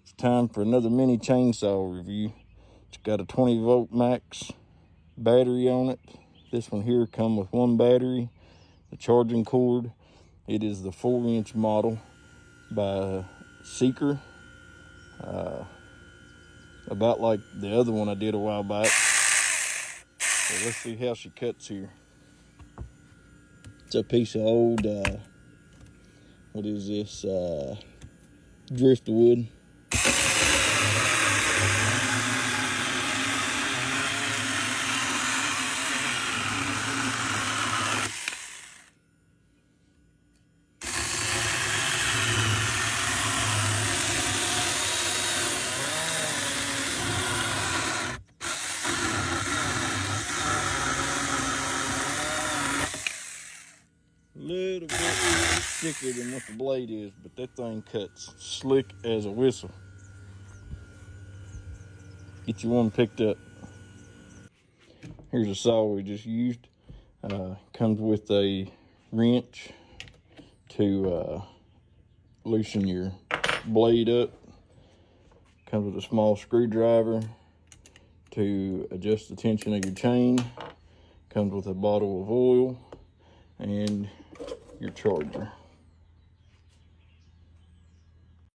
It's time for another mini chainsaw review. It's got a 20-volt max battery on it. This one here comes with one battery, the charging cord. It is the 4-inch model by Seeker. About like the other one I did a while back. So let's see how she cuts here. It's a piece of old, what is this, driftwood. A little bit thicker than what the blade is, but that thing cuts slick as a whistle. Get you one picked up. Here's a saw we just used. Comes with a wrench to loosen your blade up. Comes with a small screwdriver to adjust the tension of your chain. Comes with a bottle of oil and your charger.